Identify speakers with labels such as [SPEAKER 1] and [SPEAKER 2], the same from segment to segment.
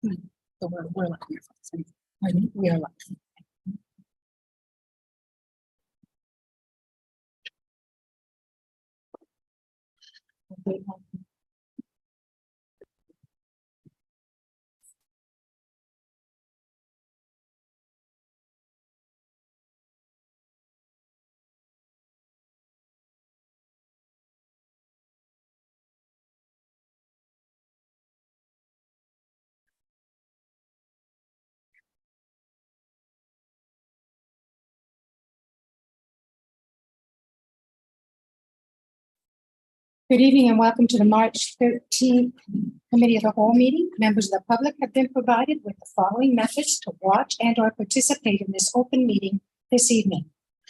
[SPEAKER 1] So we're lucky. We are lucky. Good evening and welcome to the March 13th Committee of the Whole meeting. Members of the public have been provided with the following methods to watch and or participate in this open meeting this evening.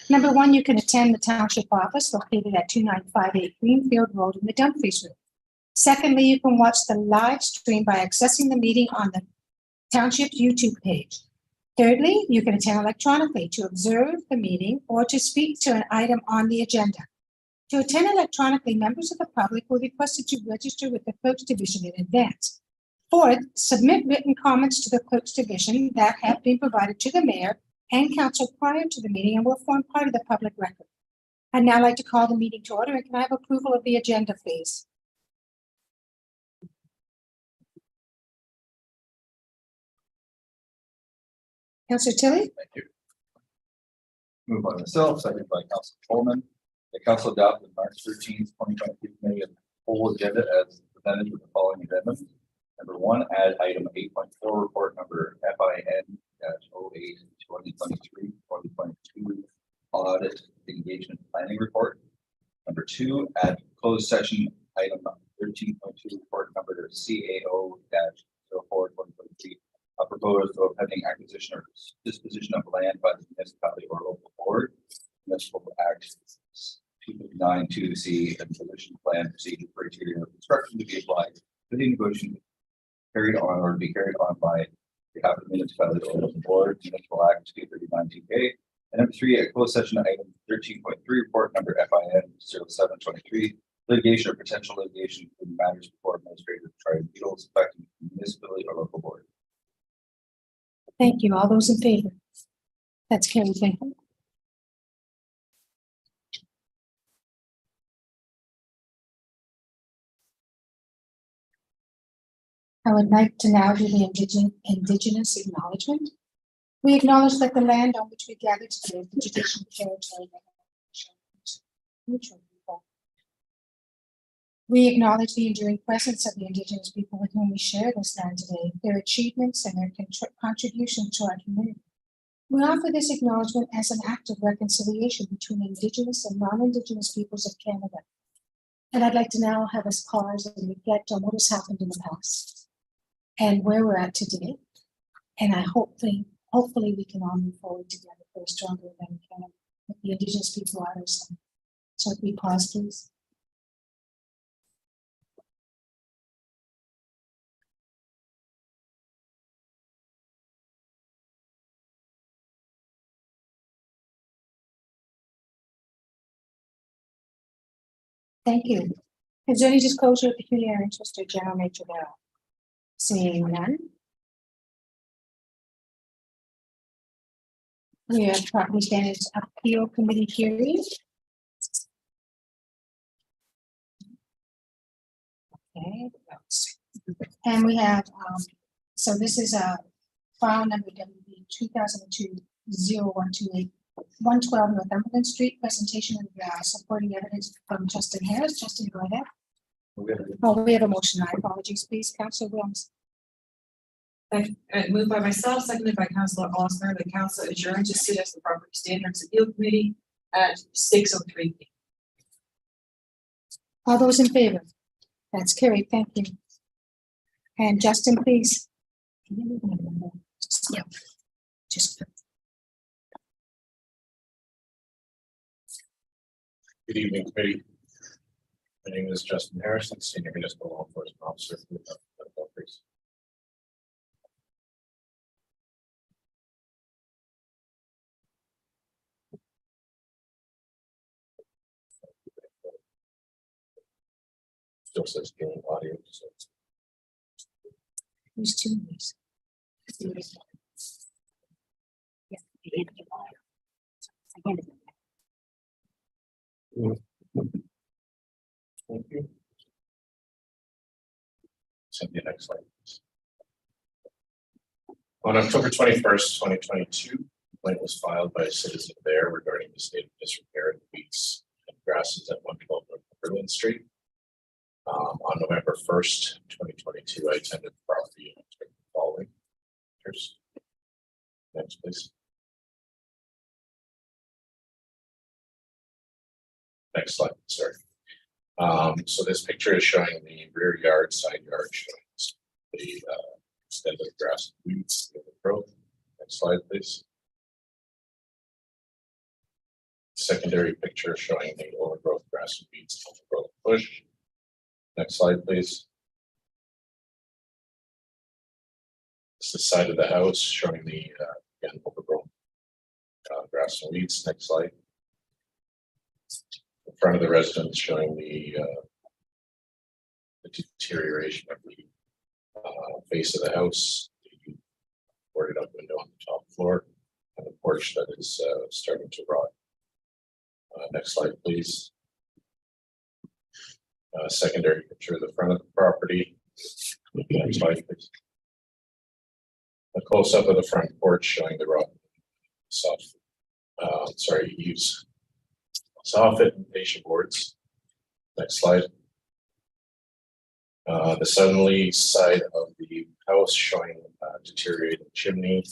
[SPEAKER 1] Number one, you can attend the township office located at 2958 Greenfield Road in the Dumfries Room. Secondly, you can watch the live stream by accessing the meeting on the township's YouTube page. Thirdly, you can attend electronically to observe the meeting or to speak to an item on the agenda. To attend electronically, members of the public were requested to register with the Clerk's Division in advance. Fourth, submit written comments to the Clerk's Division that have been provided to the Mayor and Council prior to the meeting and will form part of the public record. I'd now like to call the meeting to order, and can I have approval of the agenda, please? Councillor Tilley?
[SPEAKER 2] Thank you. Moved by myself, seconded by Councilor Coleman. The council adopted March 13th, 2023 committee of the whole agenda as presented with the following amendments. Number one, add item 8.4, report number FIN-08-2023-2022 audit engagement planning report. Number two, add closed session item 13.2, report number CAO-04-2023, a proposal of pending acquisition or disposition of land by the municipality or local board. Municipal Act 259-2C and position plan procedure criteria of construction to be applied to the negotiation carried on or to be carried on by behalf of the municipality or local board. Municipal Act 239-2A. And number three, a closed session item 13.3, report number FIN-0723, litigation or potential litigation in matters before administrative tribunals affecting the municipality or local board.
[SPEAKER 1] Thank you. All those in favor? That's carried. Thank you. I would like to now do the indigenous acknowledgement. We acknowledge that the land on which we gather today is the traditional territory of neutral people. We acknowledge the enduring presence of the Indigenous people with whom we share this land today, their achievements and their contribution to our community. We offer this acknowledgement as an act of reconciliation between Indigenous and non-Indigenous peoples of Canada. And I'd like to now have us pause and reflect on what has happened in the past and where we're at today. And I hopefully we can all move forward together for a stronger than Canada with the Indigenous people on our side. So if we pause, please. Thank you. Is there any disclosure of peculiar interest or general nature thereof? Seeing none. We have property standards appeal committee hearing. Okay. And we have, so this is a file number WB 2002-0128, 112 Northumberland Street, presentation of supporting evidence from Justin Harris. Justin, go ahead. We have a motion. My apologies, please, Councillor Williams.
[SPEAKER 3] Moved by myself, seconded by Councillor Osmer. The council adjourned to sit as the property standards appeal committee at 6:03 p.m.
[SPEAKER 1] All those in favor? That's carried. Thank you. And Justin, please. Yeah. Just.
[SPEAKER 4] Good evening, committee. My name is Justin Harrison, Senior Municipal Law Enforcement Officer for the Dumfries. Still says hearing audio. So
[SPEAKER 1] There's two of these.
[SPEAKER 4] Thank you. Cynthia, next slide. Please. On October 21st, 2022, a complaint was filed by a citizen there regarding the state of disrepair of the weeds and grasses at 112 North Berlin Street. On November 1st, 2022, I attended the property and took the following pictures. Next, please. Next slide, sorry. So this picture is showing the rear yard, side yard, showing the extended grass and weeds in the growth. Next slide, please. Secondary picture showing the overgrowth grass and weeds and overgrowth bush. Next slide, please. This is the side of the house showing the again overgrown grass and weeds. Next slide. In front of the residence showing the deterioration of the face of the house, the boarded up window on the top floor, and the porch that is starting to rot. Next slide, please. Secondary picture of the front of the property. Next slide, please. A close-up of the front porch showing the rotten eaves, soffit and fascia boards. Next slide. The southerly side of the house showing deteriorating chimney,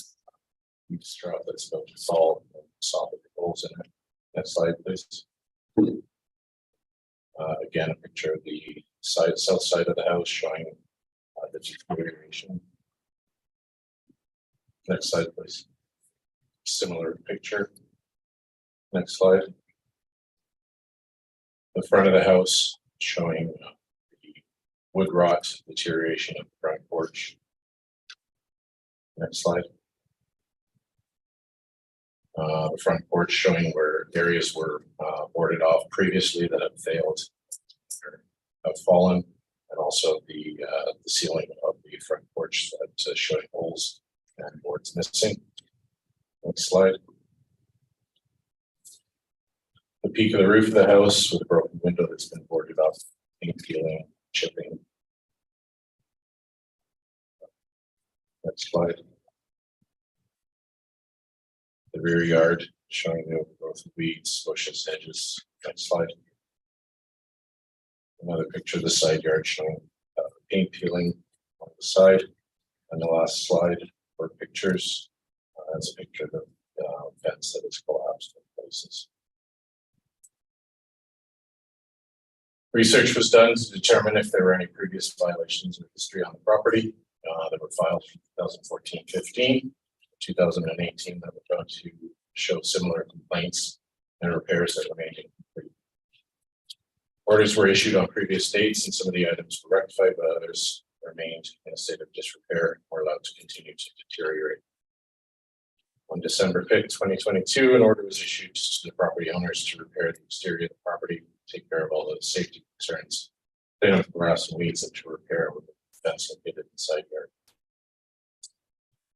[SPEAKER 4] straw that's about to fall, and soffit holes in it. Next slide, please. Again, a picture of the south side of the house showing the deterioration. Next slide, please. Similar picture. Next slide. The front of the house showing the wood rot deterioration of the front porch. Next slide. The front porch showing where areas were boarded off previously that have failed or have fallen, and also the ceiling of the front porch that showing holes and boards missing. Next slide. The peak of the roof of the house with a broken window that's been boarded off, paint peeling, chipping. Next slide. The rear yard showing the overgrowth of weeds, bushes, hedges. Next slide. Another picture of the side yard showing paint peeling on the side. And the last slide for pictures. That's a picture of the fence that is collapsed in places. Research was done to determine if there were any previous violations of history on the property that were filed from 2014-15. 2018 that were found to show similar complaints and repairs that remained incomplete. Orders were issued on previous dates and some of the items were rectified, but others remained in a state of disrepair or allowed to continue to deteriorate. On December 5th, 2022, an order was issued to the property owners to repair the exterior of the property, take care of all the safety concerns, clean up grass and weeds, and to repair with the fence located in the side yard.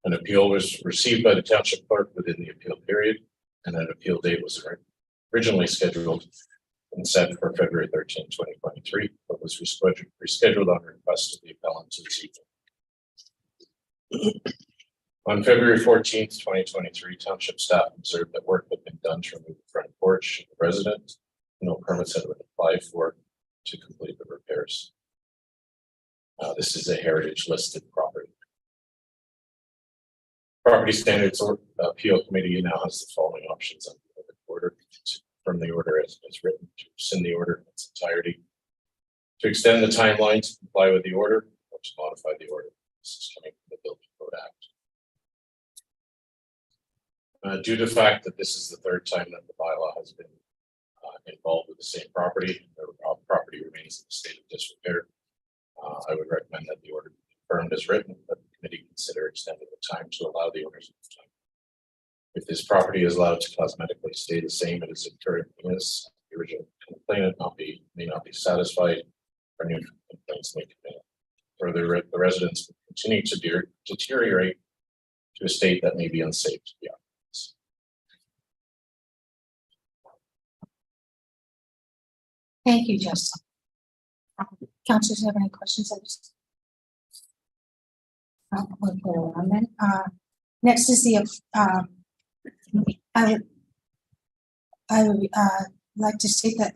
[SPEAKER 4] An appeal was received by the township clerk within the appeal period, and an appeal date was originally scheduled and set for February 13, 2023, but was rescheduled on request of the appellant to this evening. On February 14, 2023, township staff observed that work had been done to remove the front porch of the resident. No permits had been applied for to complete the repairs. This is a heritage listed property. Property Standards Appeal Committee now has the following options on the order: from the order as written, to rescind the order in its entirety, to extend the timeline to comply with the order, or to modify the order. This is coming from the Building Code Act. Due to the fact that this is the third time that the bylaw has been involved with the same property, the property remains in a state of disrepair, I would recommend that the order be confirmed as written, but the committee consider extending the time to allow the owners of time. If this property is allowed to cosmetically stay the same as it currently is, the original complainant may not be satisfied, or new complaints may come in. Further, the residents will continue to deteriorate to a state that may be unsafe to be on.
[SPEAKER 1] Thank you, Justin. Councilors, have any questions? We'll go on then. Next is the, I would like to state that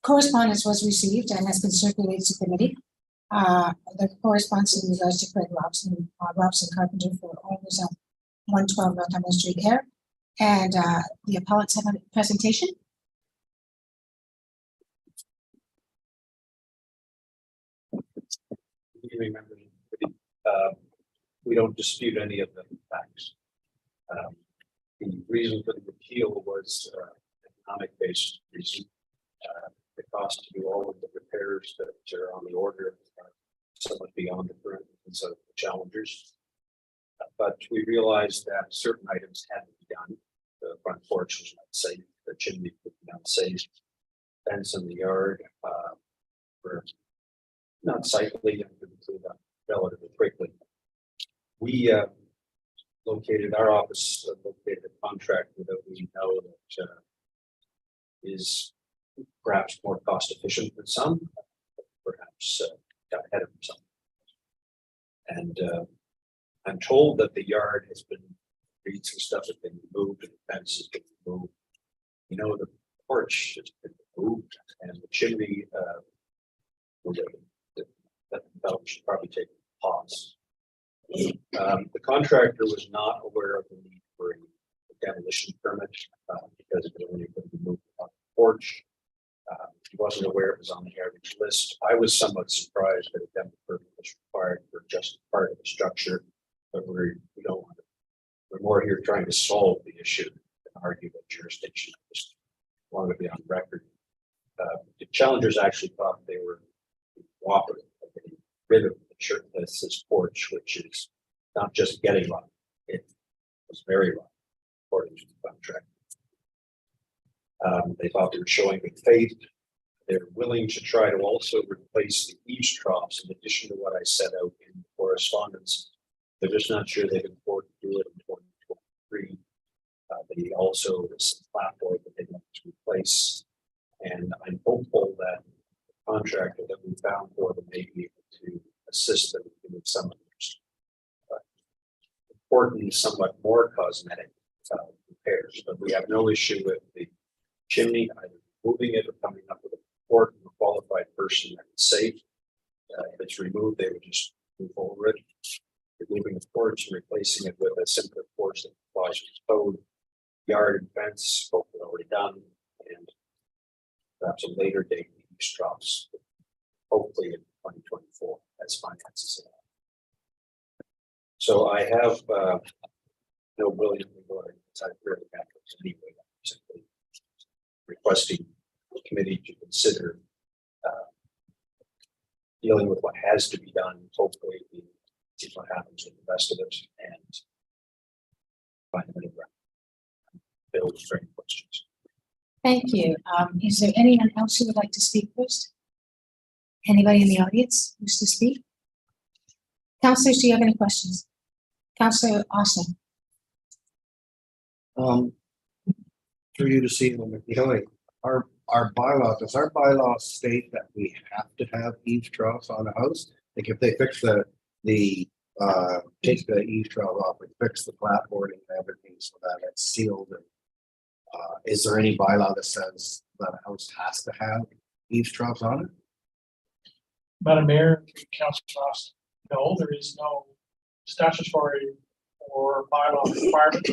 [SPEAKER 1] correspondence was received and has been circulated to committee. The correspondence in regards to Craig Robson Carpenter for owners of 112 Northumberland Street Air. And the appellates have a presentation.
[SPEAKER 5] You remember, we don't dispute any of the facts. The reason for the appeal was economic based reason. The cost to do all of the repairs that are on the order are somewhat beyond the current needs of the challengers. But we realized that certain items had to be done. The front porch was not safe, the chimney was not safe, fence in the yard were not sightly and could include that relatively quickly. We located our office, located a contractor that we know that is perhaps more cost efficient than some, perhaps got ahead of some. And I'm told that the yard has been, some stuff has been removed and the fence has been removed. You know, the porch has been removed and the chimney, that should probably take a pause. The contractor was not aware of the need for a demolition permit because it was only going to be moved on the porch. He wasn't aware it was on the heritage list. I was somewhat surprised that a demo permit was required for just part of the structure, but we don't want to. We're more here trying to solve the issue than argue about jurisdiction. I just wanted to be on record. The challengers actually thought they were cooperative, getting rid of this porch, which is not just getting wrong, it was very wrong, according to the contract. They thought they were showing good faith. They're willing to try to also replace the eaves troughs in addition to what I set out in the correspondence. They're just not sure they can afford to do it in 2023. They also, there's some clapboard that they want to replace. And I'm hopeful that the contractor that we found for them may be able to assist them in some of those important, somewhat more cosmetic repairs. But we have no issue with the chimney, either moving it or coming up with a report from a qualified person that is safe. If it's removed, they would just move over it. Removing the porch and replacing it with a simpler porch that complies with code, yard and fence, hopefully already done, and perhaps a later date eaves troughs, hopefully in 2024 as finances allow. So I have no brilliant regard inside fairly matters anyway. I'm simply requesting the committee to consider dealing with what has to be done. Hopefully, see what happens with the rest of it and find a middle ground. Bill, is there any questions?
[SPEAKER 1] Thank you. Is there anyone else who would like to speak first? Anybody in the audience who's to speak? Councilors, do you have any questions? Councilor Austin.
[SPEAKER 6] For you to see when we're dealing, our bylaw, does our bylaw state that we have to have eaves troughs on a house? Like if they fix take the eaves trough off and fix the clapboarding and everything so that it's sealed, and is there any bylaw that says that a house has to have eaves troughs on it?
[SPEAKER 7] Madam Mayor, Councilor Ross, no, there is no statutory or bylaw requirement.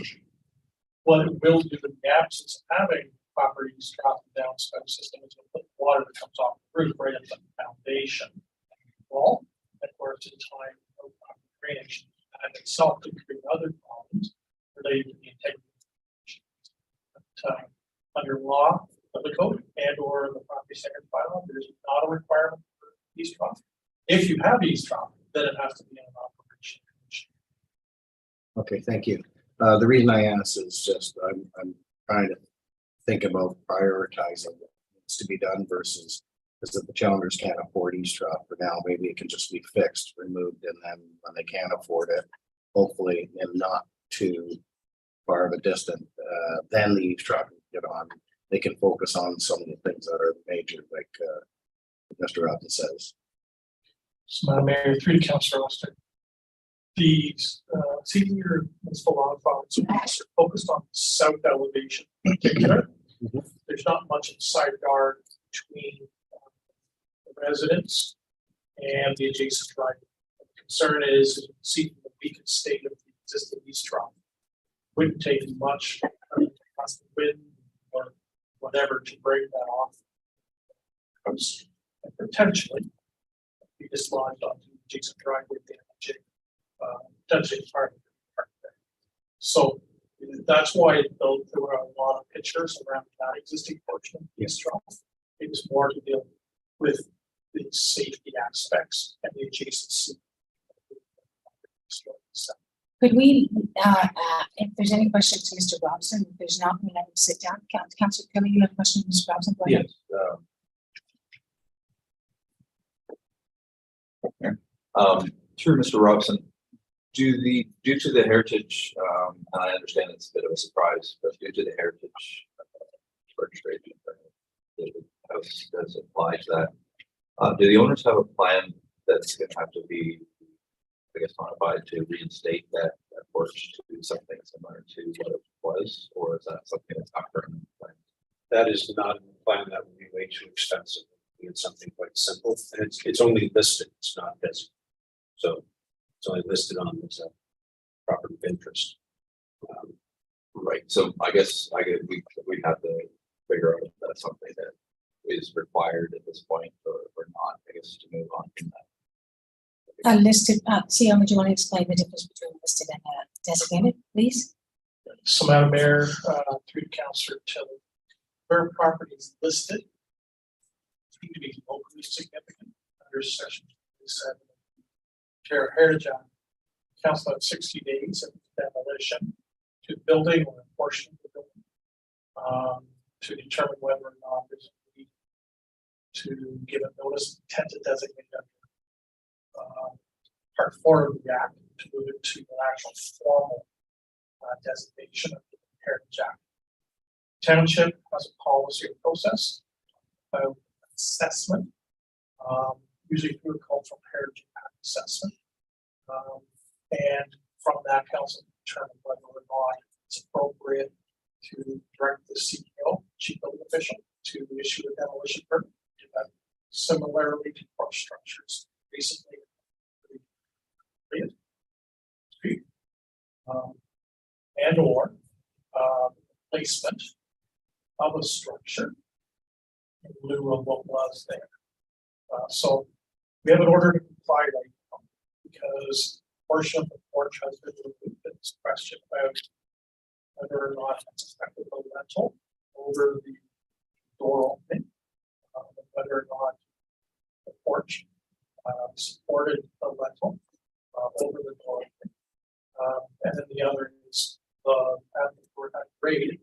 [SPEAKER 7] What it will do in the absence of having proper eaves trough and downspout system is to put water that comes off the roof right into the foundation wall, and of course, it's time no proper drainage, and itself could create other problems related to the integrity of the foundation. Under law of the code and or the property standards bylaw, there is not a requirement for eaves trough. If you have eaves trough, then it has to be an operation condition.
[SPEAKER 6] Okay, thank you. The reason I ask is just I'm trying to think about prioritizing what needs to be done versus because if the challengers can't afford eaves trough for now, maybe it can just be fixed, removed, and then when they can't afford it, hopefully, and not too far of a distance, then the eavesdropping can get on. They can focus on some of the things that are major, like, Mr. Robin says.
[SPEAKER 7] So, Madam Mayor, through to Councillor Austin. The senior municipal law enforcement officer focused on south elevation in particular.
[SPEAKER 6] Mhm.
[SPEAKER 7] There's not much of a side yard between the residents and the adjacent driveway. The concern is, you can see from the beacon state of the existing east drop. Wouldn't take much wind or whatever to break that off. And potentially be dislodged onto the adjacent driveway damaging potentially part of the. So that's why there were a lot of pictures around that existing portion of the drop. It was more to deal with the safety aspects and the adjacency.
[SPEAKER 1] Could we, if there's any questions to Mr. Robson, if there's not, we let him sit down. Councillor Kelly, you have a question, Mr. Robson? Go ahead.
[SPEAKER 2] Through Mr. Robson, due to the heritage, and I understand it's a bit of a surprise, but due to the heritage registration, the house does apply to that. Do the owners have a plan that's going to have to be, I guess, modified to reinstate that porch to do something similar to what it was, or is that something that's not currently planned?
[SPEAKER 5] That is not a plan. That would be way too expensive. It's something quite simple, and it's only listed. It's not designated. So it's only listed on as a property of interest.
[SPEAKER 2] Right. So I guess we have to figure out if that's something that is required at this point or not. I guess to move on from that.
[SPEAKER 1] Listed, CEO, would you want to explain the difference between listed and designated, please?
[SPEAKER 7] So, Madam Mayor, through to Councillor Tilly, where property is listed, need to be locally significant under section 7. Chair Heritage Act, council has 60 days of demolition to the building or a portion of the building to determine whether or not there's a need to give a notice intent to designate part 4 of the act to move it to an actual formal designation of the Heritage Act. Township has a policy or process of assessment, usually through a cultural heritage act assessment. And from that, council determine whether or not it's appropriate to direct the CEO, chief building official, to issue a demolition permit. Similarly to porch structures recently. And or placement of a structure in lieu of what was there. So we have an order to comply right now because a portion of the porch has been removed. It's a question about whether or not it's affected the rental over the door opening, whether or not the porch supported the rental over the door opening. And then the other is at grade,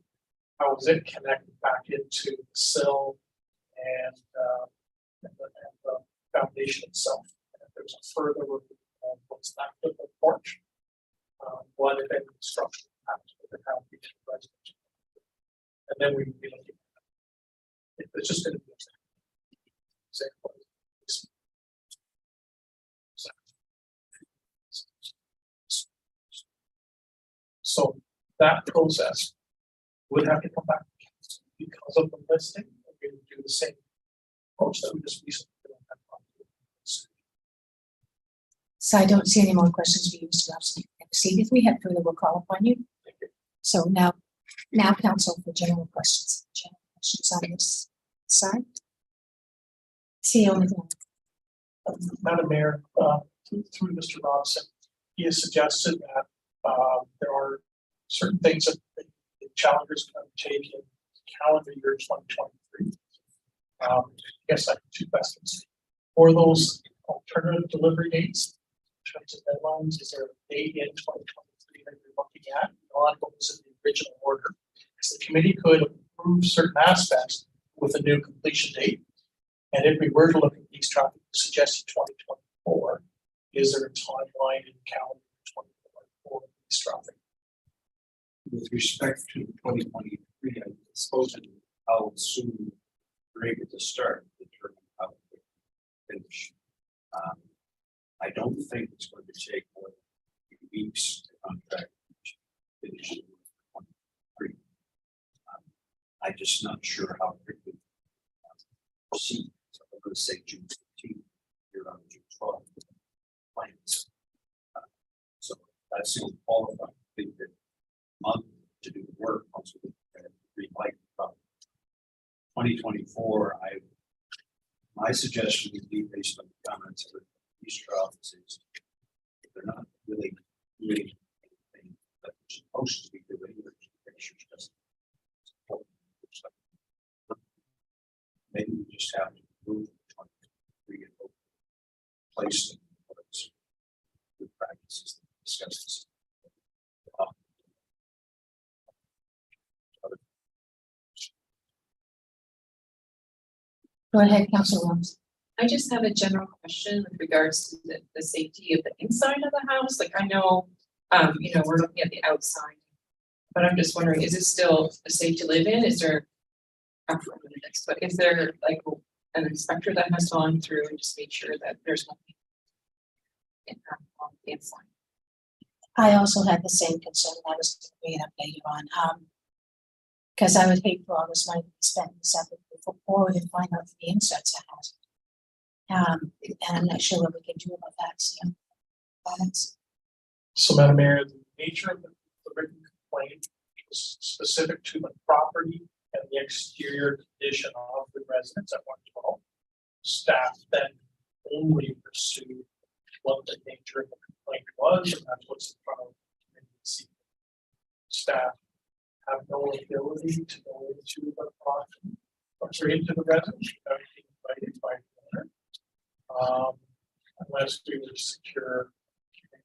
[SPEAKER 7] how is it connected back into the sill and the foundation itself? And if there's a further review of what's left of the porch, what if any construction happens with the foundation residential. And then we would be looking at it. It's just going to be an example. So that process would have to come back to council because of the listing. We would do the same approach that we just recently did on that property.
[SPEAKER 1] So I don't see any more questions for you, Mr. Robson. See, if we have further, we'll call upon you. So now council for general questions. General questions on this side. CEO McLean.
[SPEAKER 7] Madam Mayor, through Mr. Robson, he has suggested that there are certain things that the challengers can take in calendar year 2023. I guess I have two questions. For those alternative delivery dates, in terms of deadlines, is there a date in 2023 that you're looking at? Not what was in the original order. Because the committee could approve certain aspects with a new completion date. And if we were to look at these traffic suggested 2024, is there a timeline in calendar 2024 East Rutherford.
[SPEAKER 5] With respect to 2023, I suppose it how soon we're able to start, determine how to finish. I don't think it's going to take more than 3 weeks to contract finish in 2023. I'm just not sure how quickly proceed. So I'm going to say June 15th, here on June 12th. Plans. So that seems qualified. I think that month to do the work, also green light. 2024, my suggestion would be based on the comments of these offices. They're not really doing anything that they're supposed to be doing. Maybe we just have to move 23 and place them. Good practices that discuss this.
[SPEAKER 1] Go ahead, Councilor Williams.
[SPEAKER 8] I just have a general question with regards to the safety of the inside of the house. Like I know, we're looking at the outside, but I'm just wondering, is it still safe to live in? Is there, but is there like an inspector that has gone through and just made sure that there's nothing on the inside?
[SPEAKER 1] I also had the same concern. I was bringing it up later on. Because I would hate for all this money to be spent in something before we can find out the insides of the house. And I'm not sure what we can do about that. So,
[SPEAKER 7] So, Madam Mayor, the nature of the written complaint is specific to the property and the exterior condition of the residence at 112. Staff then only pursued what the nature of the complaint was, and that's what's in front of the committee. Staff have no ability to go into the property or sorry, into the residence without being invited by the owner. Unless we would secure a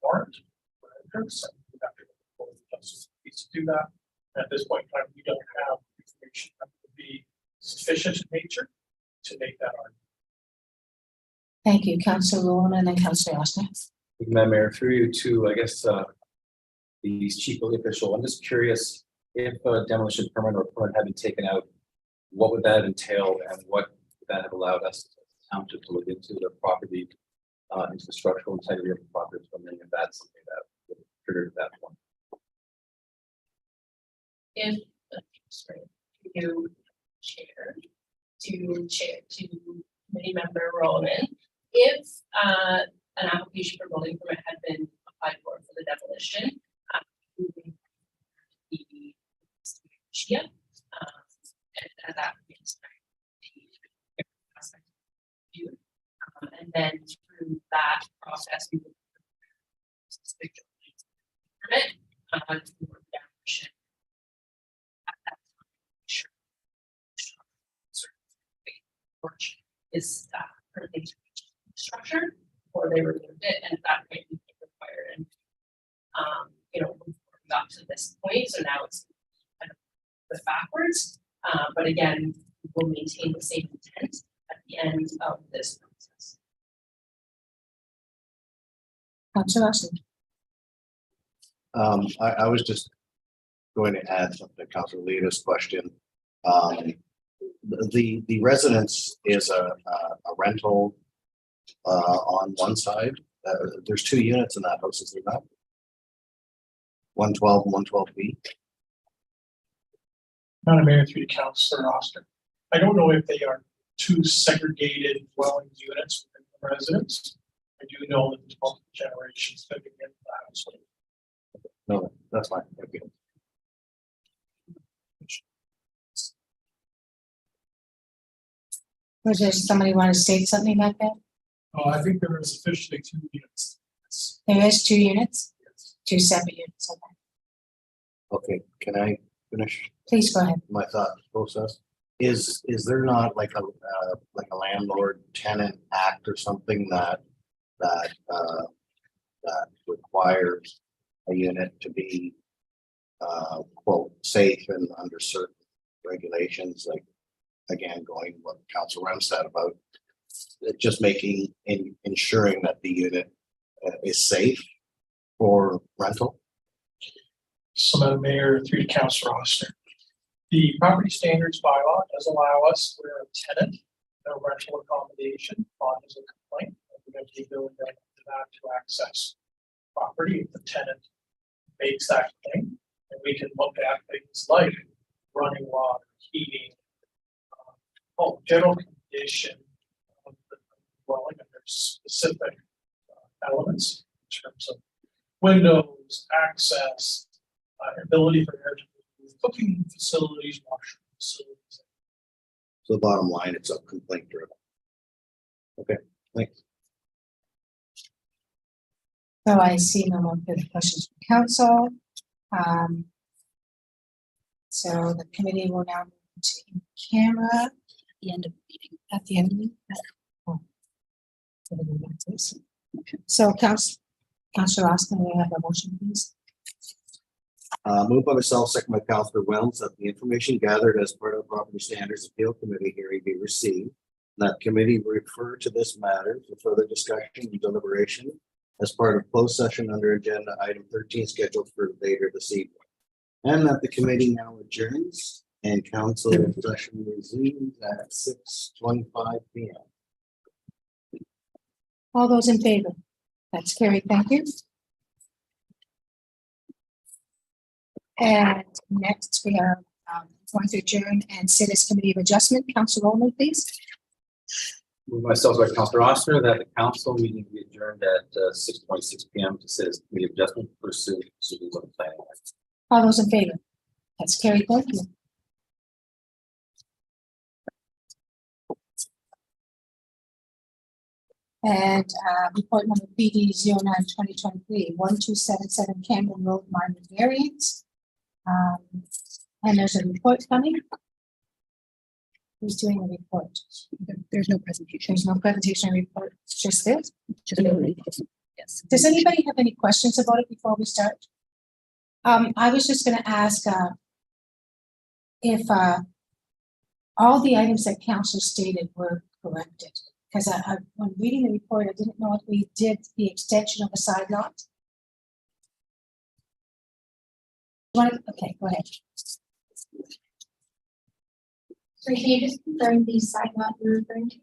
[SPEAKER 7] warrant for entrance, and we have to go to the justice to do that. At this point in time, we don't have information that would be sufficient in nature to make that argument.
[SPEAKER 1] thank you, Councilor Rowland, and then Councilor Austin.
[SPEAKER 9] Madam Mayor, through you to, I guess, the chief building official, I'm just curious if a demolition permit or permit had been taken out, what would that entail and what would that have allowed us as a township to look into the property, into the structural integrity of the property, if that's something that would trigger that one.
[SPEAKER 8] If you to committee member Roland, if an application for building permit had been applied for the demolition, the Chia, and that means the aspect of you, and then through that process, we would permit for demolition. At that time, sure. Porch is currently structure, or they removed it, and at that point we required and we got to this point, so now it's kind of the backwards. But again, we'll maintain the same intent at the end of this process.
[SPEAKER 1] Councilor Austin.
[SPEAKER 6] I was just going to add something to Councilor Leo's question. The residence is a rental on one side. There's 2 units in that house, is there not? 112 and 112B.
[SPEAKER 7] Madam Mayor, through to Councilor Austin. I don't know if they are 2 segregated dwelling units within the residence. I do know that there's multiple generations living in the house.
[SPEAKER 6] No, that's fine. Thank you.
[SPEAKER 1] Was there somebody want to state something like that?
[SPEAKER 7] Oh, I think there is officially 2 units.
[SPEAKER 1] There is 2 units, 2 separate units. Okay.
[SPEAKER 6] Okay, can I finish
[SPEAKER 1] Please go ahead.
[SPEAKER 6] my thought process? Is there not like a landlord tenant act or something that requires a unit to be quote safe and under certain regulations, like again going what Council Rem said about just ensuring that the unit is safe for rental.
[SPEAKER 7] So Madam Mayor, through to Councilor Oster. The property standards bylaw does allow us where a tenant, no rental accommodation, lodges a complaint. We have the ability to access property if the tenant makes that claim. And we can look at things like running water, heating, general condition of the dwelling, and there's specific elements in terms of windows, access, ability for air to move, cooking facilities, washroom facilities.
[SPEAKER 6] So the bottom line, it's a complaint driven. Okay, thanks.
[SPEAKER 1] So I see no more further questions from council. So the committee will now move to in camera at the end of the meeting, at the end of the meeting. Oh. So we'll go back to this. So Councilor Austin, we have a motion, please.
[SPEAKER 6] Moved by myself, second by Councilor Wells, that the information gathered as part of the Property Standards Appeal Committee hearing be received. That committee refer to this matter for further discussion and deliberation as part of closed session under agenda item 13 scheduled for later this evening. And that the committee now adjourns and council session resumes at 6:25 p.m.
[SPEAKER 1] All those in favor? That's carried. Thank you. And next we are going to adjourn and sit as Committee of Adjustment. Councilor Roman, please.
[SPEAKER 9] Move myself by Councilor Oster that the council meeting be adjourned at 6:26 p.m. to sit as committee of adjustment pursuant to the planning.
[SPEAKER 1] All those in favor? That's carried. Thank you. And report number PD 09-2023 1277 Camden Road minor variance. And there's a report coming. Who's doing the report?
[SPEAKER 10] There's no presentation.
[SPEAKER 1] There's no presentation report, it's just this.
[SPEAKER 10] Just yes.
[SPEAKER 1] Does anybody have any questions about it before we start? I was just gonna ask if all the items that council stated were corrected. Because I when reading the report, I didn't know if we did the extension of the side lot. Okay, go ahead.
[SPEAKER 11] So can you just confirm the side lot you're referring to?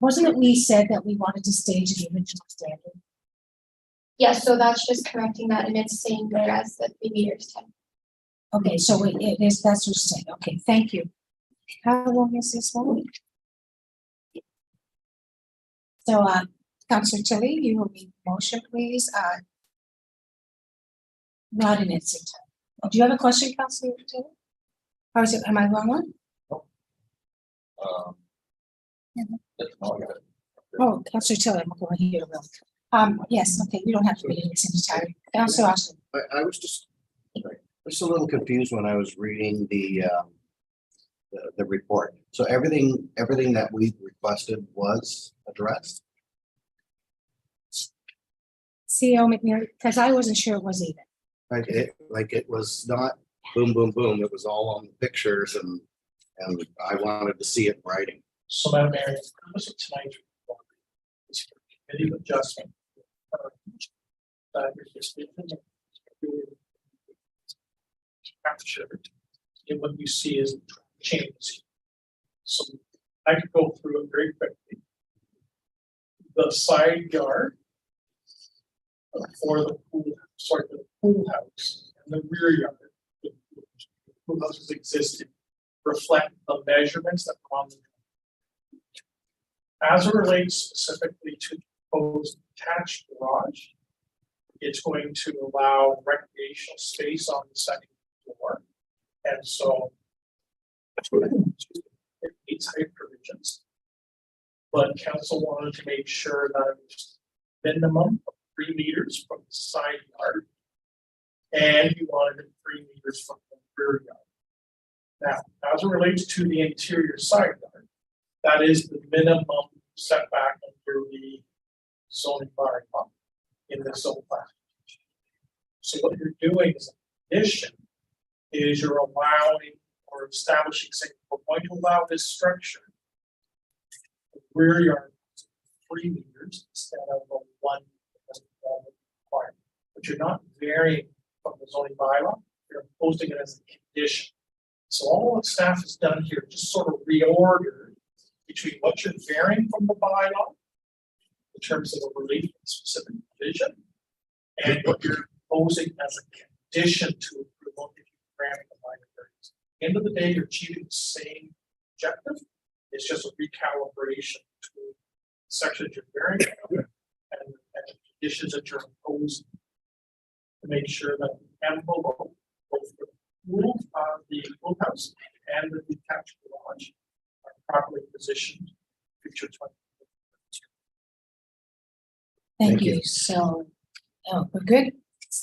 [SPEAKER 1] Wasn't it we said that we wanted to stage the original standard?
[SPEAKER 11] Yes, so that's just correcting that and it's saying whereas the 3 meters 10.
[SPEAKER 1] Okay, so it is, that's what you're saying. Okay, thank you. How long is this one? So, Councillor Tilly, you will need motion, please. Not in its entirety. Do you have a question, Councillor Tilly? Or is it, am I wrong one? Oh, Councillor Tilly, I'm going here. Yes, okay, you don't have to read it in its entirety. Councillor Austin.
[SPEAKER 6] I was just a little confused when I was reading the report. So everything that we requested was addressed.
[SPEAKER 1] CEO McNair, because I wasn't sure it was either.
[SPEAKER 6] It was not boom, boom, boom. It was all on the pictures and I wanted to see it in writing.
[SPEAKER 7] So Madam Mayor, the purpose of tonight's report is for committee of adjustment. And what you see is changes. So I could go through it very quickly. The side yard for the pool house and the rear yard, the pool houses existed, reflect the measurements that were on the. As it relates specifically to proposed attached garage, it's going to allow recreational space on the second floor. And so it meets height provisions. But council wanted to make sure that it was minimum of 3 meters from the side yard. And you wanted it 3 meters from the rear yard. Now, as it relates to the interior side yard, that is the minimum setback under the zoning bylaw in the zone plan. So what you're doing is in addition is you're allowing or establishing, saying we're going to allow this structure. The rear yard 3 meters instead of a 1 requirement. but you're not varying from the zoning bylaw, you're imposing it as a condition. So all that staff has done here, just sort of reordered between what you're varying from the bylaw in terms of a relief and specific provision, and what you're imposing as a condition to approval if you're granting a minor variance. End of the day, you're achieving the same objective. It's just a recalibration between sections you're varying from and the conditions that you're imposing to make sure that the envelope, both the pool, the pool house and the detached garage are properly positioned. Future 20.
[SPEAKER 1] Thank
[SPEAKER 6] Thank
[SPEAKER 1] you.
[SPEAKER 6] you.
[SPEAKER 1] So, we're good.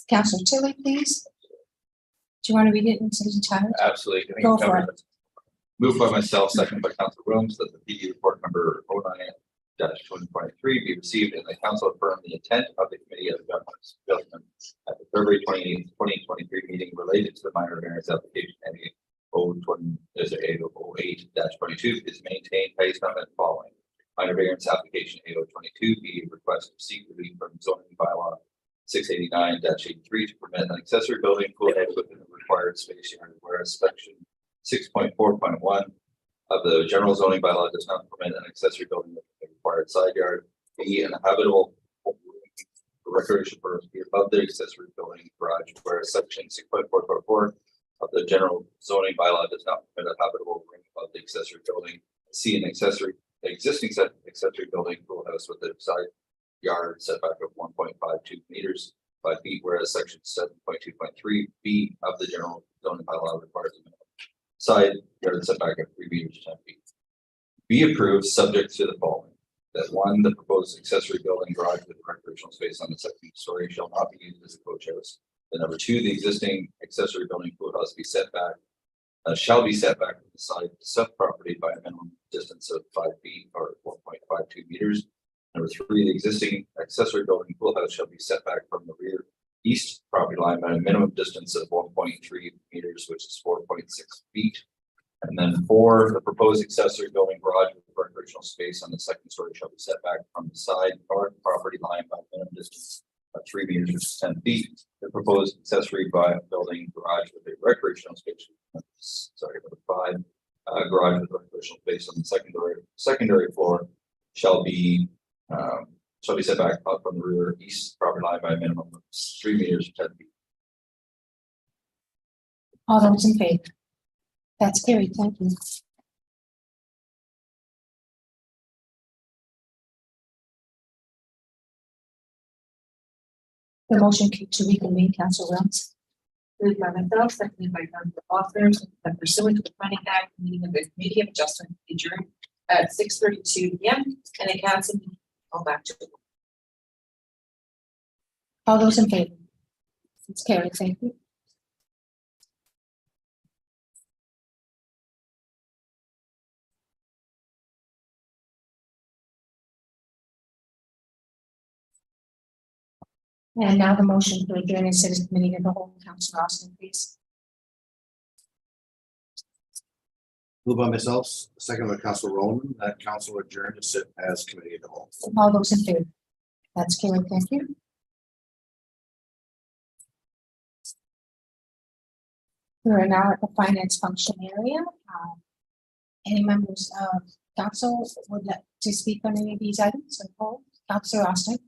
[SPEAKER 1] Councilor Tilly, please. Do you want to read it in its entirety?
[SPEAKER 2] Absolutely. I think
[SPEAKER 1] Go
[SPEAKER 2] it's
[SPEAKER 1] for
[SPEAKER 2] covered. Moved by myself, second by Councilor Williams, that the PD report number 09-2023 be received and the council affirm the intent of the committee of adjustment at the February 28th, 2023 meeting related to the minor variance application NA 08-22 is maintained based on the following. Minor variance application 8022 be request to seek relief from zoning bylaw 689-83 to permit an accessory building pool head within the required space yard, whereas section 6.4.1 of the general zoning bylaw does not permit an accessory building within the required side yard. B, an habitable recreation purpose be above the accessory building garage, whereas section 6.4.4 of the general zoning bylaw does not permit a habitable ring above the accessory building. C, an existing accessory building pool house with a side yard setback of 1.52 meters by feet, whereas section 7.2.3 B of the general zoning bylaw requires a minimum side yard setback of 3 meters 10 feet. Be approved subject to the following: that one, the proposed accessory building garage with recreational space on the second story shall not be used as a coach house. Then number two, the existing accessory building pool house be set back, shall be set back from the side of the sub property by a minimum distance of 5 feet or 1.52 meters. Number three, the existing accessory building pool house shall be set back from the rear east property line by a minimum distance of 1.3 meters, which is 4.6 feet. And then four, the proposed accessory building garage with recreational space on the second story shall be set back from the side or property line by a minimum distance of 3 meters, which is 10 feet. The proposed accessory building garage with a recreational space, number five, garage with recreational space on the secondary floor shall be set back up from the rear east property line by a minimum of 3 meters 10 feet.
[SPEAKER 1] All those in favor? That's carried. Thank you. The motion to reconvene, Councilor Williams.
[SPEAKER 8] Moved by myself, seconded by Councilor Foster, that pursuant to the Planning Act, the meeting of the Committee of Adjustment adjourned at 6:32 p.m. and the council meeting go back to.
[SPEAKER 1] All those in favor? It's carried. Thank you. And now the motion to adjourn the citizen committee of the whole, Councilor Austin, please.
[SPEAKER 6] Moved by myself, second by Councilor Roman, that council adjourned to sit as committee of the whole.
[SPEAKER 1] All those in favor? That's carried. Thank you. We are now at the finance function area. Any members of council would like to speak on any of these items? Councilor Austin.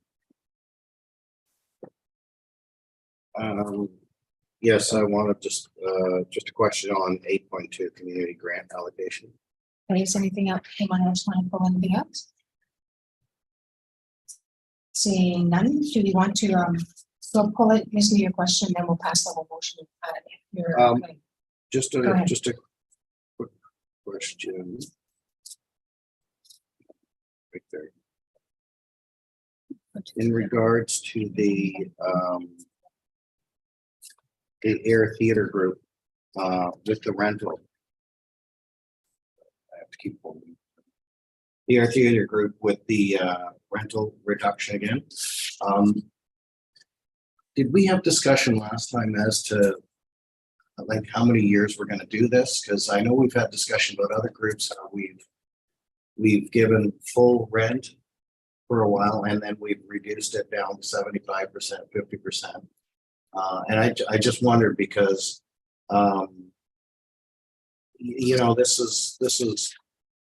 [SPEAKER 6] Yes, I wanted just a question on 8.2 community grant allocation.
[SPEAKER 1] Is anything else? Anyone else want to pull anything else? Seeing none, do you want to so pull it, listen to your question, then we'll pass the whole motion. Okay.
[SPEAKER 6] Just
[SPEAKER 1] Go ahead.
[SPEAKER 6] a quick question. Right there. In regards to the Air Theater Group with the rental. I have to keep holding. The Air Theater Group with the rental reduction again. Did we have discussion last time as to like how many years we're going to do this? Because I know we've had discussion about other groups, how we've given full rent for a while and then we've reduced it down to 75%, 50%. And I just wondered because, you know, this is,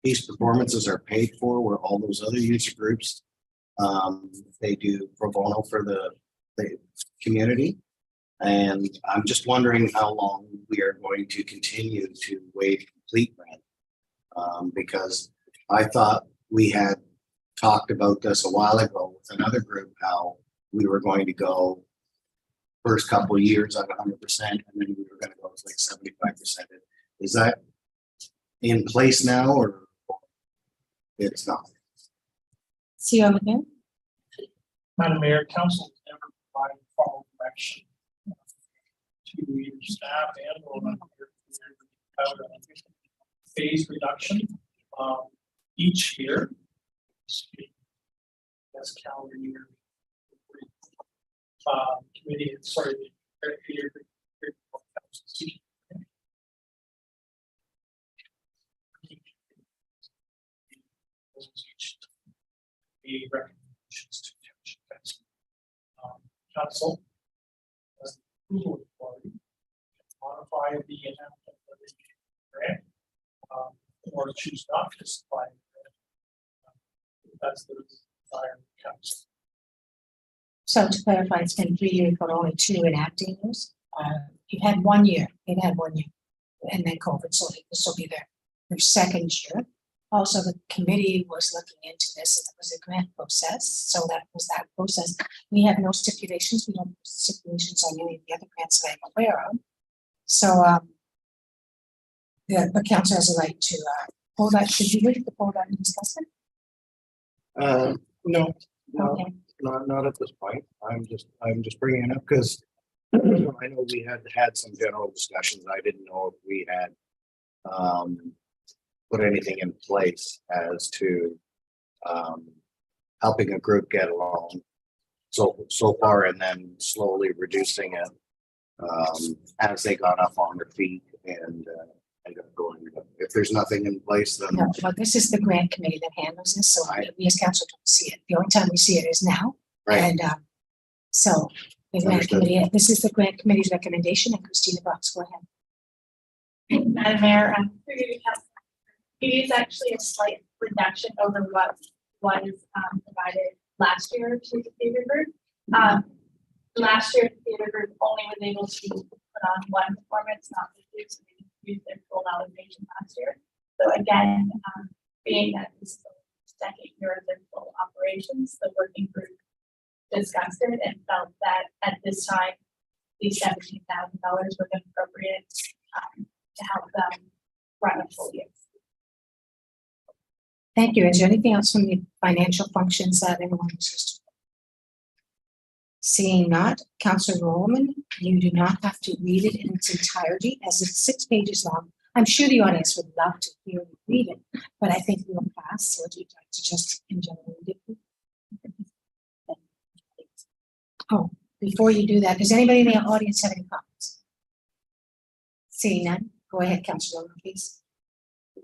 [SPEAKER 6] these performances are paid for where all those other user groups, they do pro bono for the community. And I'm just wondering how long we are going to continue to waive complete rent. Because I thought we had talked about this a while ago with another group, how we were going to go first couple of years at 100%, and then we were going to go to like 75%. Is that in place now, or it's not?
[SPEAKER 1] See you over there.
[SPEAKER 7] Madam Mayor, council has never provided formal direction to either staff and or about a phase reduction each year. That's calendar year. Committee, sorry, the recommendations to township council. Council has approval authority to modify the amount of the grant, or choose not to supply the grant. That's the desire of the council.
[SPEAKER 1] So to clarify, it's been 3 years, but only 2 enacting years. You've had 1 year, it had 1 year, and then COVID, so this will be their second year. Also, the committee was looking into this, and it was a grant process, so that was that process. We have no stipulations, we don't have stipulations on any of the other grants that I'm aware of. So, the council has a right to hold that. Should you wish to hold that and discuss it?
[SPEAKER 6] No,
[SPEAKER 1] Okay.
[SPEAKER 6] not at this point. I'm just bringing it up because I know we had some general discussions. I didn't know if we had put anything in place as to helping a group get along so far, and then slowly reducing it as they got up on their feet and end up going. If there's nothing in place, then
[SPEAKER 1] No, well, this is the grant committee that handles this, so we as council don't see it. The only time we see it is now.
[SPEAKER 6] right.
[SPEAKER 1] And so the grant
[SPEAKER 6] Understood.
[SPEAKER 1] committee, this is the grant committee's recommendation, and Christina Box, go ahead.
[SPEAKER 11] Madam Mayor, through you, Council, it is actually a slight reduction over what was provided last year to the theater group. Last year, the theater group only was able to put on 1 performance, not the 2, so they used their full allocation last year. So again, being that this is the second year of their full operations, the working group discussed it and felt that at this time, the $17,000 was appropriate to help them run a full year.
[SPEAKER 1] Thank you. Is there anything else from the financial functions that anyone wishes to? Seeing not, Councillor Roman, you do not have to read it in its entirety, as it's 6 pages long. I'm sure the audience would love to hear you read it, but I think we'll pass. So would you like to just in general read it? Oh, before you do that, does anybody in the audience have any comments? Seeing none, go ahead, Councillor Roman, please.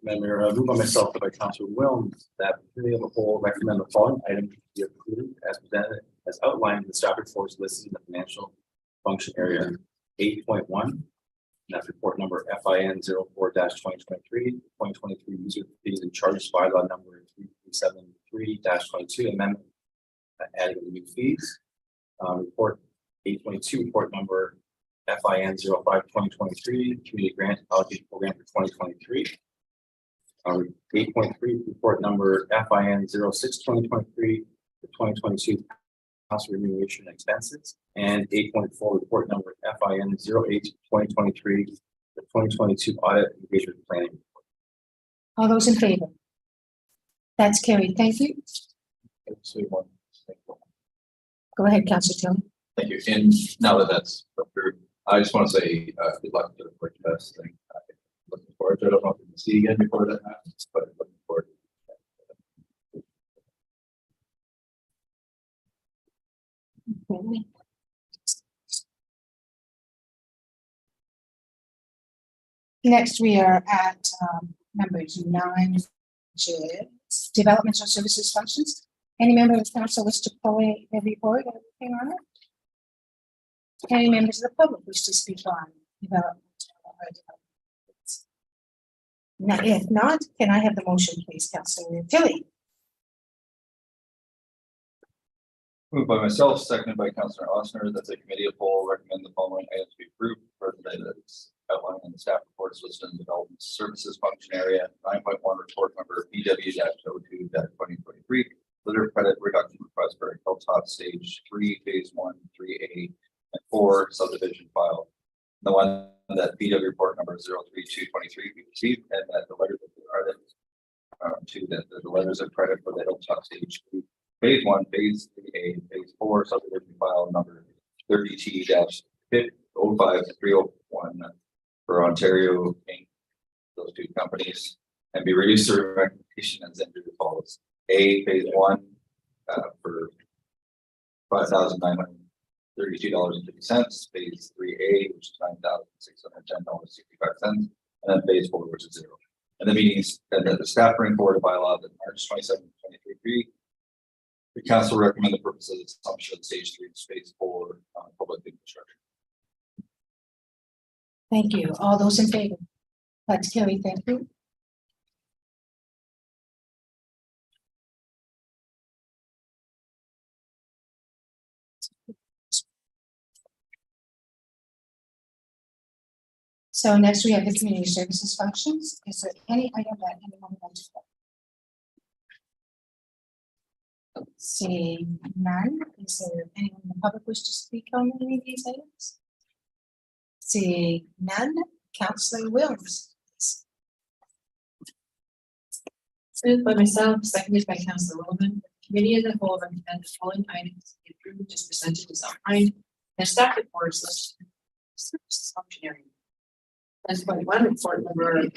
[SPEAKER 9] Madam Mayor, moved by myself and by Councilor Wilms that the committee of the whole recommend the following items be approved as presented, as outlined in the staff reports listed in the financial function area 8.1. That's report number FIN 04-2023, 2023 user fees and charges bylaw number 3373-22 amendment, adding the new fees. Report 8.2, report number FIN 05-2023, community grant allocation program for 2023. 8.3, report number FIN 06-2023, the 2022 council remuneration expenses, and 8.4, report number FIN 08-2023, the 2022 audit engagement planning.
[SPEAKER 1] All those in favor? That's carried. Thank you. Go ahead, Councillor Tillman.
[SPEAKER 2] Thank you. And now that that's approved, I just want to say good luck to the Quick Fest thing. Looking forward to it. I don't know if we can see you again before that happens, but looking forward.
[SPEAKER 1] Next, we are at numbers 9, which is developments or services functions. Any member of the council wish to pull a report or anything on it? Any members of the public wish to speak on development? Now, if not, can I have the motion, please, Councillor Tilly?
[SPEAKER 2] Moved by myself, seconded by Councillor Ossner, that the committee of whole recommend the following items be approved for the as outlined in the staff reports listed in development services function area 9.1 report number BW-02-2023. Litter credit reduction request for Hilltop Stage 3, Phase 1, 3A, and 4 subdivision file. The one that BW report number 03223 be received, and that the letters are that the letters of credit for the Hilltop Stage 3, Phase 1, Phase 3A, Phase 4 subdivision file number 30T-05301 for Ontario Inc. Those two companies, and be reduced to recommendation as entered as follows. A, Phase 1 for $5,932.50. Phase 3A, which is $9,610.65, and then Phase 4, which is 0. And the meetings and the staff bring forward a bylaw that March 27, 2023. The council recommend the purpose of the assumption of stage 3 and phase 4 public infrastructure.
[SPEAKER 1] Thank you. All those in favor? That's carried. Thank you. So next we have the community services functions. Is there any item that anyone would like to? Seeing none, is there anyone in the public wish to speak on any of these items? Seeing none, Councillor Wilms.
[SPEAKER 8] Moved by myself, seconded by Councillor Roman. Committee as a whole recommend the following items be approved as presented as outlined. The staff reports listed in the services function area. 10.1 report number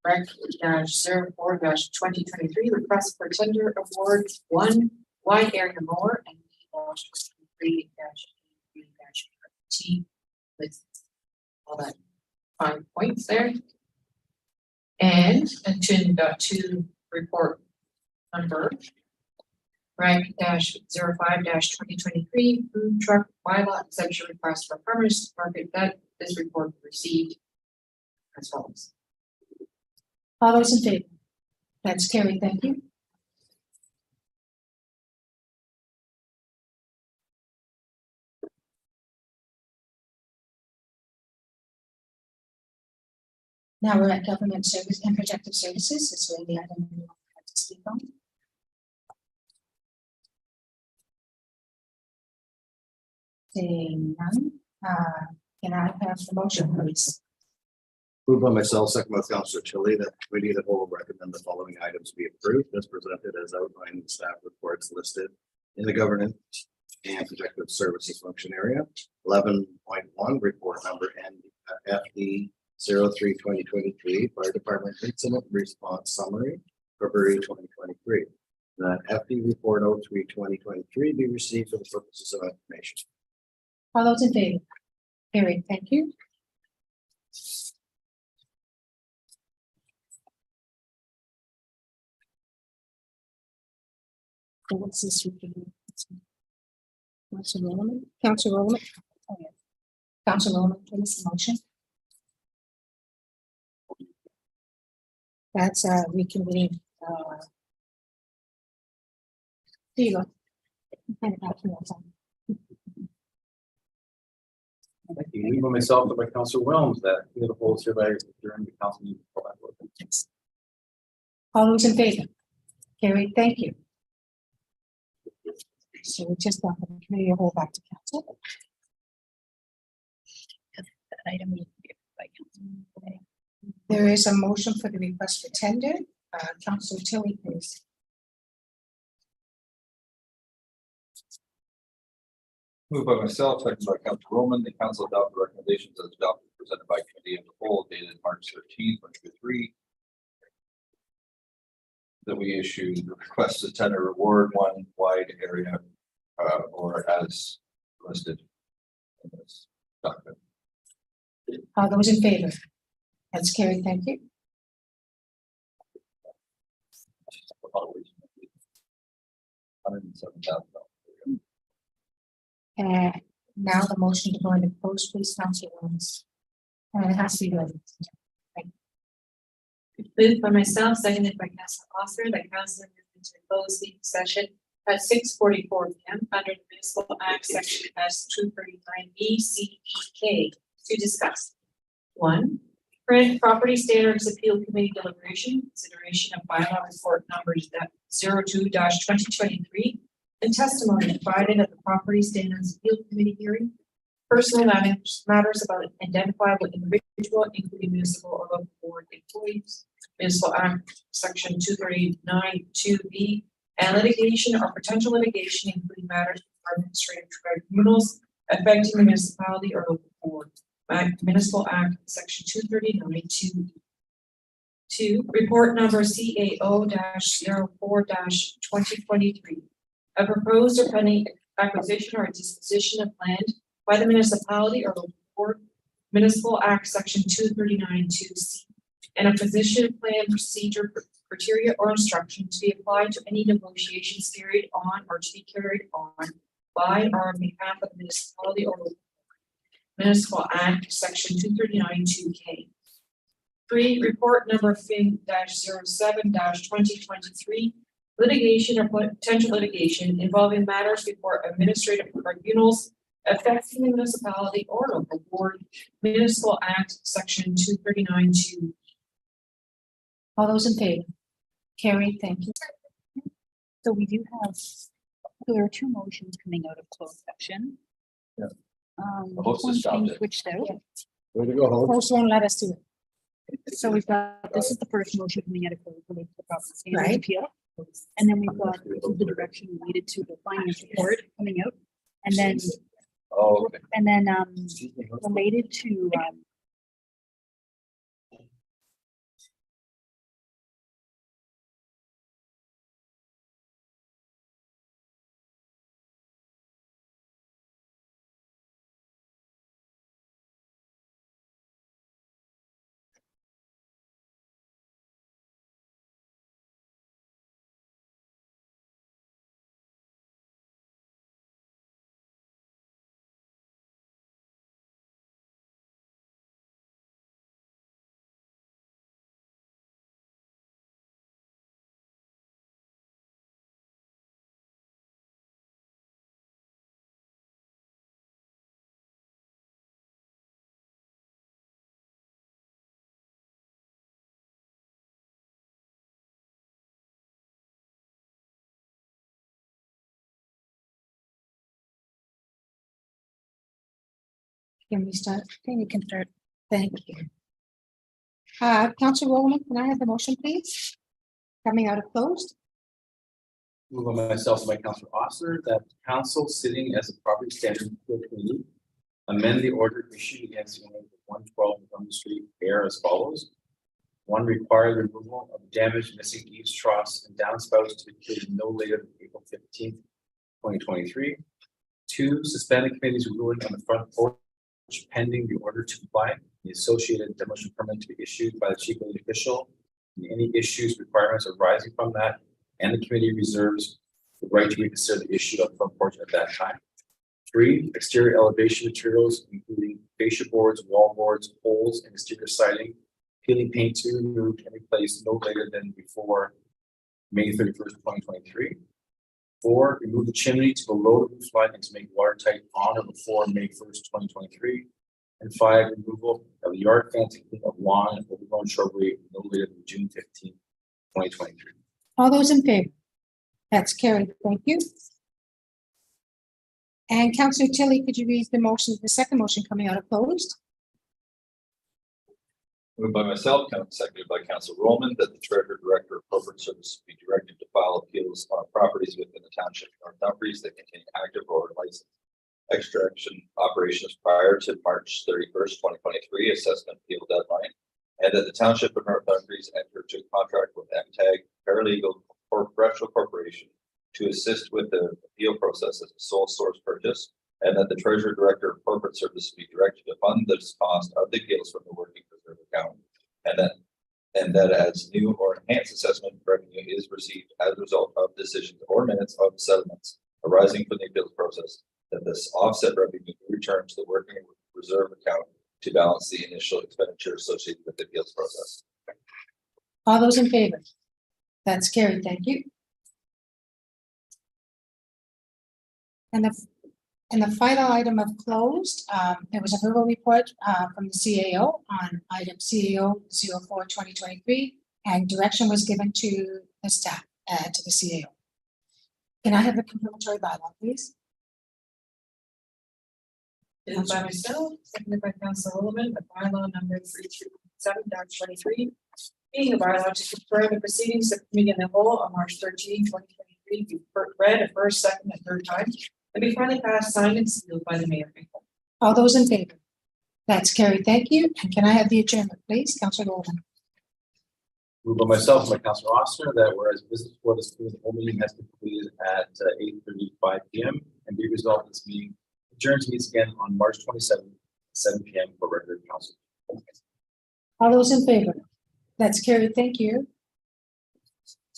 [SPEAKER 8] rec-04-2023 request for tender award 1 wide area mower and 3-T with all that 5 points there. And 10.2 report number rec-05-2023 food truck bylaw exemption request for farmers market. That this report received as follows.
[SPEAKER 1] All those in favor? That's carried. Thank you. Now we're at government service and protective services. Is there any item you would like to speak on? Seeing none, can I have the motion, please?
[SPEAKER 6] Moved by myself, second by Councillor Tilly, that the committee of the whole recommend the following items be approved as presented as outlined in the staff reports listed in the governance and protective services function area. 11.1 report number FD 03-2023 Fire Department Incident Response Summary, February 2023. That FD report 03-2023 be received for the purposes of information.
[SPEAKER 1] All those in favor? Carried. Thank you. So what's this? Councillor Roman? Councillor Roman? Oh, yeah. Councillor Roman, please, motion. That's reconvening. Here you go. Hand it back to me, I'm sorry.
[SPEAKER 9] Thank you. Moved by myself and by Councillor Wilms that we have a whole survey during the council meeting.
[SPEAKER 1] All those in favor? Carried. Thank you. So we just got the committee of whole back to council.
[SPEAKER 10] That item needs to be approved by council today.
[SPEAKER 1] There is a motion for the request for tender. Councillor Tilly, please.
[SPEAKER 2] Moved by myself, seconded by Councillor Roman, the council adopt the recommendations as adopted presented by committee of the whole dated March 13, 2023. That we issue the request to tender award 1 wide area or as listed in this document.
[SPEAKER 1] All those in favor? That's carried. Thank you.
[SPEAKER 2] $107,000.
[SPEAKER 1] Now the motion to go into closed, please, Council Williams. And it has to be ready.
[SPEAKER 8] Moved by myself, seconded by Councilor Oster, that council moved into closed meeting session at 6:44 p.m. under the Municipal Act section S 239B C E K to discuss. 1. Current Property Standards Appeal Committee deliberation, consideration of bylaw report numbers 02-2023 and testimony provided at the Property Standards Appeal Committee hearing. Personal matters about identifiable individual, including municipal or local board employees, Municipal Act Section 239(2)B, and litigation or potential litigation, including matters of administrative tribunals affecting the municipality or local board. Municipal Act Section 239(2). 2. Report number CAO-04-2023. A proposed or pending acquisition or disposition of land by the municipality or local board. Municipal Act Section 239(2)C. And a position plan procedure criteria or instruction to be applied to any negotiations carried on or to be carried on by or on behalf of the municipality or local board. Municipal Act Section 239(2)K. 3. Report number FIN-07-2023. Litigation or potential litigation involving matters before administrative tribunals affecting the municipality or local board. Municipal Act Section 239(2).
[SPEAKER 1] All those in favor? Carried, thank you.
[SPEAKER 10] So we do have, there are two motions coming out of closed session.
[SPEAKER 2] Yeah.
[SPEAKER 10] The
[SPEAKER 2] host has
[SPEAKER 10] one's being
[SPEAKER 2] stopped it.
[SPEAKER 10] switched out.
[SPEAKER 6] Way to go, Hope.
[SPEAKER 1] Host won't let us do it.
[SPEAKER 10] So we've got, this is the first motion coming out of closed related to the property standards
[SPEAKER 1] Right.
[SPEAKER 10] appeal. And then we've got the direction related to the finance report coming out. And then,
[SPEAKER 2] Oh, okay.
[SPEAKER 10] related to,
[SPEAKER 1] Can we start?
[SPEAKER 10] okay, we can start.
[SPEAKER 1] Thank you. Council Rowland, can I have the motion, please? Coming out of closed?
[SPEAKER 9] Move on myself and by Councilor Oster that council sitting as a property standard appeal committee amend the order issued against the owner of 112 Montgomery Street air as follows. 1. Require the removal of damaged missing eaves troughs and downspouts to be completed no later than April 15th, 2023. 2. Suspend the committee's ruling on the front porch pending the order to comply. The associated demolition permit to be issued by the chief building official and any issues, requirements arising from that, and the committee reserves the right to reconsider the issue of front porch at that time. 3. Exterior elevation materials, including fascia boards, wall boards, holes, and exterior siding, peeling paint to be removed and replaced no later than before May 31st, 2023. 4. Remove the chimney to below the roof line and to make watertight on or before May 1st, 2023. And 5. Removal of the yard fencing of lawn and overgrown shrubbery no later than June 15th, 2023.
[SPEAKER 1] All those in favor? That's carried, thank you. And Councillor Tilly, could you read the motion, the second motion coming out of closed?
[SPEAKER 2] Moved by myself, seconded by Council Roman, that the treasurer director of corporate services be directed to file appeals on properties within the township of North Dumfries that contain active or licensed extraction operations prior to March 31st, 2023 assessment appeal deadline, and that the township of North Dumfries enter into a contract with MTAG Paralegal Professional Corporation to assist with the appeal process as a sole source purchase, and that the treasurer director of corporate services be directed to fund the cost of the appeals from the working reserve account, and that as new or enhanced assessment revenue is received as a result of decisions or minutes of settlements arising from the appeals process, that this offset revenue be return to the working reserve account to balance the initial expenditure associated with the appeals process.
[SPEAKER 1] All those in favor? That's carried. Thank you. And the final item of closed, there was a verbal report from the CAO on item CAO 04-2023, and direction was given to the staff, to the CAO. Can I have the confirmatory bylaw, please?
[SPEAKER 8] Moved by myself, seconded by Council Holman, the bylaw number 337-23. Being a bylaw to confirm the proceedings of the committee in the whole on March 13, 2023, be read a first, second, and third time, and be finally passed, signed, and sealed by the mayor.
[SPEAKER 1] All those in favor? That's carried. Thank you. And can I have the adjournment, please? Councilor Golden.
[SPEAKER 9] Moved by myself, and by Councilor Oster, that whereas business for this committee, the whole meeting has been completed at 8:35 p.m. and be resolved this meeting adjourned to meet again on March 27th, 7 p.m. for regular council.
[SPEAKER 1] All those in favor? That's carried. Thank you.